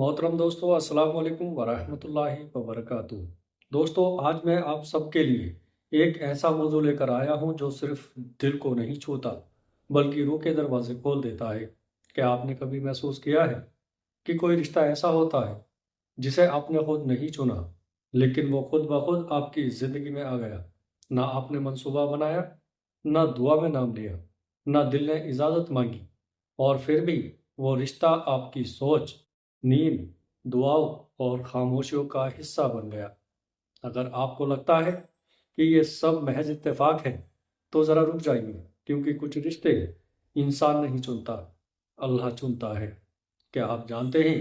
मोहतरम दोस्तों, अस्सलाम वालेकुम वरहमतुल्लाहि वबरकातुहू। दोस्तों, आज मैं आप सबके लिए एक ऐसा मौजू लेकर आया हूं जो सिर्फ दिल को नहीं छूता बल्कि रूह के दरवाजे खोल देता है। क्या आपने कभी महसूस किया है कि कोई रिश्ता ऐसा होता है जिसे आपने खुद नहीं चुना, लेकिन वो खुद ब खुद आपकी ज़िंदगी में आ गया? ना आपने मंसूबा बनाया, ना दुआ में नाम लिया, ना दिल ने इजाज़त मांगी, और फिर भी वो रिश्ता आपकी सोच, नींद, दुआओं और खामोशियों का हिस्सा बन गया। अगर आपको लगता है कि ये सब महज इत्तेफाक है, तो ज़रा रुक जाइए, क्योंकि कुछ रिश्ते इंसान नहीं चुनता, अल्लाह चुनता है। क्या आप जानते हैं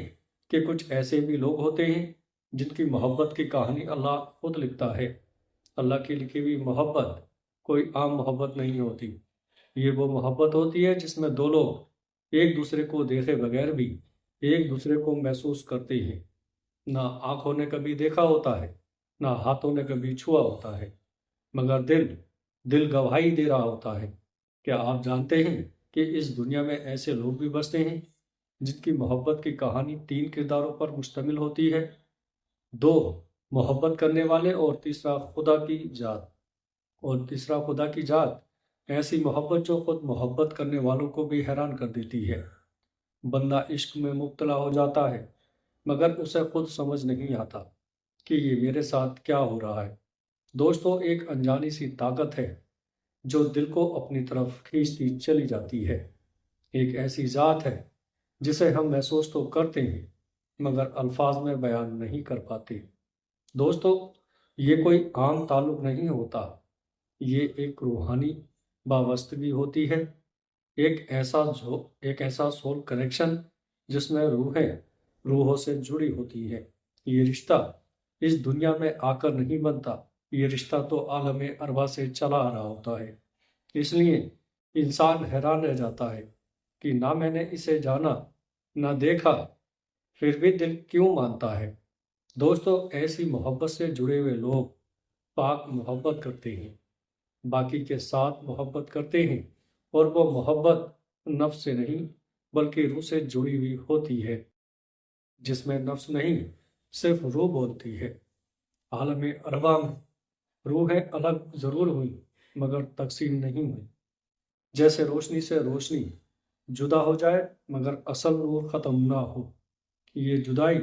कि कुछ ऐसे भी लोग होते हैं जिनकी मोहब्बत की कहानी अल्लाह खुद लिखता है? अल्लाह की लिखी हुई मोहब्बत कोई आम मोहब्बत नहीं होती। ये वो मोहब्बत होती है जिसमें दो लोग एक दूसरे को देखे बगैर भी एक दूसरे को महसूस करते हैं। ना आंखों ने कभी देखा होता है, ना हाथों ने कभी छुआ होता है, मगर दिल दिल गवाही दे रहा होता है। क्या आप जानते हैं कि इस दुनिया में ऐसे लोग भी बसते हैं जिनकी मोहब्बत की कहानी तीन किरदारों पर मुश्तमिल होती है? दो, मोहब्बत करने वाले, और तीसरा खुदा की जात। ऐसी मोहब्बत जो खुद मोहब्बत करने वालों को भी हैरान कर देती है। बंदा इश्क में मुब्तला हो जाता है, मगर उसे खुद समझ नहीं आता कि ये मेरे साथ क्या हो रहा है। दोस्तों, एक अनजानी सी ताकत है जो दिल को अपनी तरफ खींचती चली जाती है। एक ऐसी ज़ात है जिसे हम महसूस तो करते हैं, मगर अल्फाज में बयान नहीं कर पाते। दोस्तों, ये कोई आम ताल्लुक नहीं होता, ये एक रूहानी वाबस्तगी होती है। एक ऐसा सोल कनेक्शन जिसमें रूहें रूहों से जुड़ी होती है। ये रिश्ता इस दुनिया में आकर नहीं बनता, ये रिश्ता तो आलम अरवा से चला आ रहा होता है। इसलिए इंसान हैरान रह जाता है कि ना मैंने इसे जाना, ना देखा, फिर भी दिल क्यों मानता है। दोस्तों, ऐसी मोहब्बत से जुड़े हुए लोग पाक मोहब्बत करते हैं, बाकी के साथ मोहब्बत करते हैं, और वो मोहब्बत नफ्स से नहीं बल्कि रूह से जुड़ी हुई होती है, जिसमें नफ्स नहीं, सिर्फ रूह बोलती है। आलम अरवा में रूहें अलग जरूर हुई, मगर तकसीम नहीं हुई। जैसे रोशनी से रोशनी जुदा हो जाए मगर असल नूर खत्म ना हो। ये जुदाई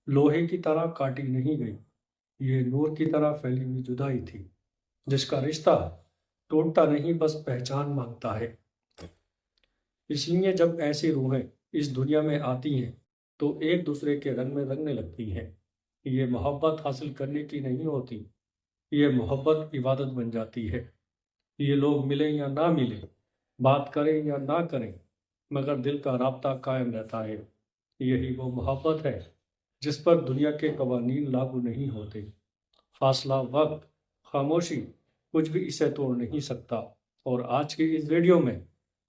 लोहे की तरह काटी नहीं गई, ये नूर की तरह फैली हुई जुदाई थी, जिसका रिश्ता टूटता नहीं, बस पहचान मांगता है। इसलिए जब ऐसी रूहें इस दुनिया में आती हैं तो एक दूसरे के रंग में रंगने लगती हैं। ये मोहब्बत हासिल करने की नहीं होती, ये मोहब्बत इबादत बन जाती है। ये लोग मिलें या ना मिलें, बात करें या ना करें, मगर दिल का राब्ता कायम रहता है। यही वो मोहब्बत है जिस पर दुनिया के कवानीन लागू नहीं होते। फासला, वक्त, खामोशी, कुछ भी इसे तोड़ नहीं सकता। और आज की इस वीडियो में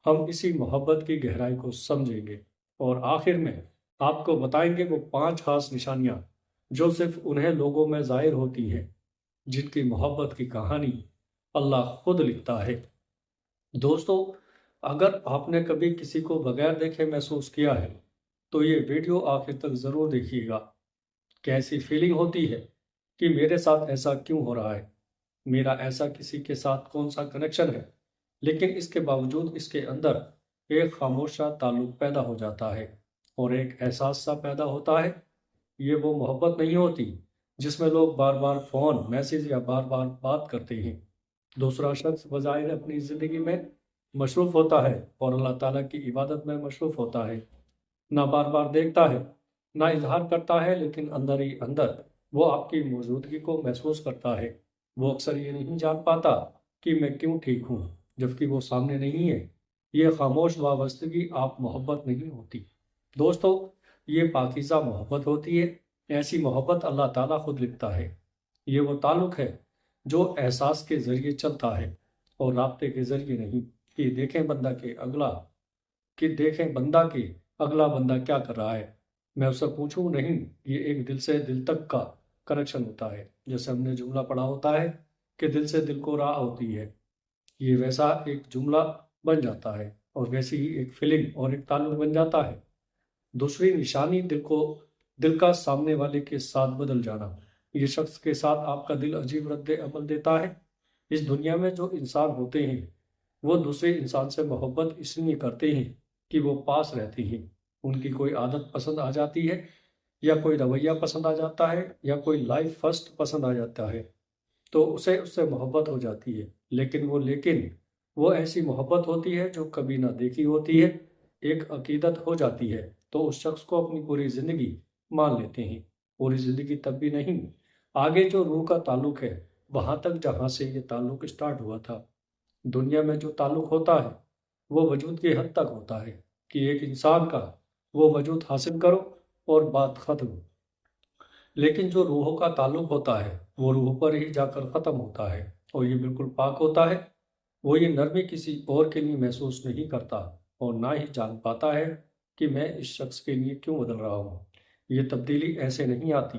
हम इसी मोहब्बत की गहराई को समझेंगे, और आखिर में आपको बताएंगे वो 5 खास निशानियां जो सिर्फ उन्हें लोगों में जाहिर होती हैं जिनकी मोहब्बत की कहानी अल्लाह खुद लिखता है। दोस्तों, अगर आपने कभी किसी को बगैर देखे महसूस किया है तो ये वीडियो आखिर तक ज़रूर देखिएगा। कैसी फीलिंग होती है कि मेरे साथ ऐसा क्यों हो रहा है, मेरा ऐसा किसी के साथ कौन सा कनेक्शन है, लेकिन इसके बावजूद इसके अंदर एक खामोशा ताल्लुक पैदा हो जाता है और एक एहसास सा पैदा होता है। ये वो मोहब्बत नहीं होती जिसमें लोग बार बार फ़ोन, मैसेज या बार बार बात करते हैं। दूसरा शख्स बज़ाहिर अपनी ज़िंदगी में मशरूफ़ होता है और अल्लाह ताला की इबादत में मशरूफ़ होता है। ना बार बार देखता है, ना इजहार करता है, लेकिन अंदर ही अंदर वो आपकी मौजूदगी को महसूस करता है। वो अक्सर ये नहीं जान पाता कि मैं क्यों ठीक हूँ, जबकि वो सामने नहीं है। ये खामोश वाबस्तगी आप मोहब्बत नहीं होती। दोस्तों, ये पाकीज़ा मोहब्बत होती है। ऐसी मोहब्बत अल्लाह ताला खुद लिखता है। ये वो ताल्लुक है जो एहसास के ज़रिए चलता है और राब्ते के ज़रिए नहीं। कि देखें बंदा के अगला कि देखें बंदा की अगला बंदा क्या कर रहा है, मैं उससे पूछूं नहीं। ये एक दिल से दिल तक का कनेक्शन होता है। जैसे हमने जुमला पढ़ा होता है कि दिल से दिल को राह होती है, ये वैसा एक जुमला बन जाता है, और वैसी ही एक फीलिंग और एक ताल्लुक बन जाता है। दूसरी निशानी दिल को دل کا سامنے والے کے ساتھ بدل جانا۔ یہ شخص کے ساتھ آپ کا دل عجیب رد عمل دیتا ہے۔ اس دنیا میں جو انسان ہوتے ہیں وہ دوسرے انسان سے محبت اس لیے کرتے ہیں کہ وہ پاس رہتے ہیں، ان کی کوئی عادت پسند آ جاتی ہے، یا کوئی رویہ پسند آ جاتا ہے، یا کوئی لائف فرسٹ پسند آ جاتا ہے، تو اسے اس سے محبت ہو جاتی ہے۔ لیکن وہ ایسی محبت ہوتی ہے جو کبھی نہ دیکھی ہوتی ہے، ایک عقیدت ہو جاتی ہے، تو اس شخص کو اپنی پوری زندگی مان لیتے ہیں۔ پوری زندگی تب بھی نہیں، آگے جو روح کا تعلق ہے وہاں تک جہاں سے یہ تعلق اسٹارٹ ہوا تھا۔ دنیا میں جو تعلق ہوتا ہے وہ وجود کی حد تک ہوتا ہے کہ ایک انسان کا وہ وجود حاصل کرو اور بات ختم۔ لیکن جو روحوں کا تعلق ہوتا ہے وہ روح پر ہی جا کر ختم ہوتا ہے، اور یہ بالکل پاک ہوتا ہے۔ وہ یہ نرمی کسی اور کے لیے محسوس نہیں کرتا، اور نہ ہی جان پاتا ہے کہ میں اس شخص کے لیے کیوں بدل رہا ہوں۔ یہ تبدیلی ایسے نہیں آتی،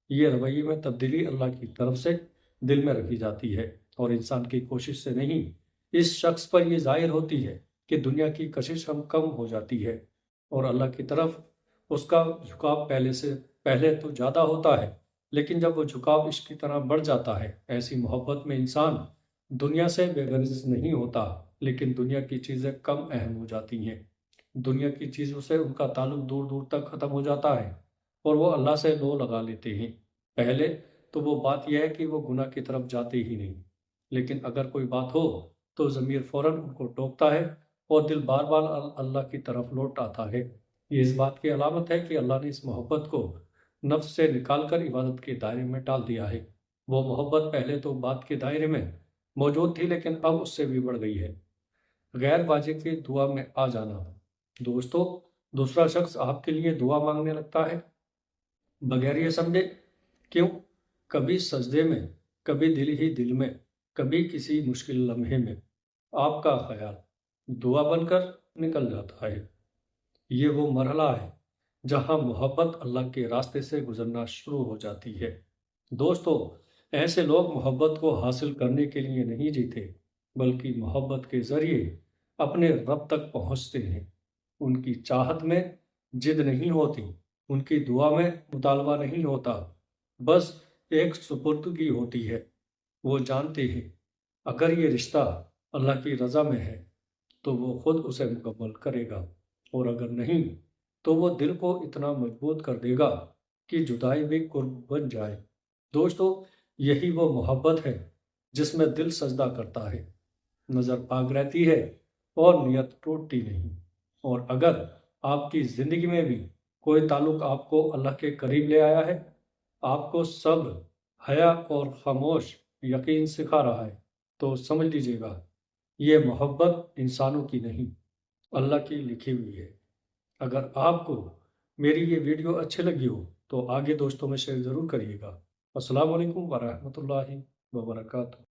یہ رویے میں تبدیلی اللہ کی طرف سے دل میں رکھی جاتی ہے، اور انسان کی کوشش سے نہیں۔ اس شخص پر یہ ظاہر ہوتی ہے کہ دنیا کی کشش کم ہو جاتی ہے، اور اللہ کی طرف اس کا جھکاؤ پہلے تو زیادہ ہوتا ہے، لیکن جب وہ جھکاؤ عشق کی طرح بڑھ جاتا ہے، ایسی محبت میں انسان دنیا سے بے غرض نہیں ہوتا، لیکن دنیا کی چیزیں کم اہم ہو جاتی ہیں۔ دنیا کی چیزوں سے ان کا تعلق دور دور تک ختم ہو جاتا ہے، اور وہ اللہ سے لو لگا لیتے ہیں۔ پہلے تو وہ بات یہ ہے کہ وہ گناہ کی طرف جاتے ہی نہیں، لیکن اگر کوئی بات ہو تو ضمیر فوراً ان کو ٹوکتا ہے، اور دل بار بار اللہ کی طرف لوٹ آتا ہے۔ یہ اس بات کی علامت ہے کہ اللہ نے اس محبت کو نفس سے نکال کر عبادت کے دائرے میں ڈال دیا ہے۔ وہ محبت پہلے تو بات کے دائرے میں موجود تھی، لیکن اب اس سے بھی بڑھ گئی ہے۔ غیر واجب کی دعا میں آ جانا۔ دوستو، دوسرا شخص آپ کے لیے دعا مانگنے لگتا ہے بغیر یہ سمجھے کیوں؟ کبھی سجدے میں، کبھی دل ہی دل میں، کبھی کسی مشکل لمحے میں آپ کا خیال دعا بن کر نکل جاتا ہے۔ یہ وہ مرحلہ ہے جہاں محبت اللہ کے راستے سے گزرنا شروع ہو جاتی ہے۔ دوستو، ایسے لوگ محبت کو حاصل کرنے کے لیے نہیں جیتے، بلکہ محبت کے ذریعے اپنے رب تک پہنچتے ہیں۔ ان کی چاہت میں جد نہیں ہوتی، ان کی دعا میں مطالبہ نہیں ہوتا، بس ایک سپردگی ہوتی ہے۔ وہ جانتے ہیں اگر یہ رشتہ اللہ کی رضا میں ہے تو وہ خود اسے مکمل کرے گا، اور اگر نہیں تو وہ دل کو اتنا مضبوط کر دے گا کہ جدائی بھی قرب بن جائے۔ دوستو، یہی وہ محبت ہے جس میں دل سجدہ کرتا ہے، نظر پاک رہتی ہے، اور نیت ٹوٹتی نہیں۔ اور اگر آپ کی زندگی میں بھی کوئی تعلق آپ کو اللہ کے قریب لے آیا ہے، آپ کو صبر، حیا اور خاموش یقین سکھا رہا ہے، تو سمجھ لیجیے گا یہ محبت انسانوں کی نہیں، اللہ کی لکھی ہوئی ہے۔ اگر آپ کو میری یہ ویڈیو اچھی لگی ہو تو آگے دوستوں میں شیئر ضرور کریے گا۔ السلام علیکم ورحمۃ اللہ وبرکاتہ۔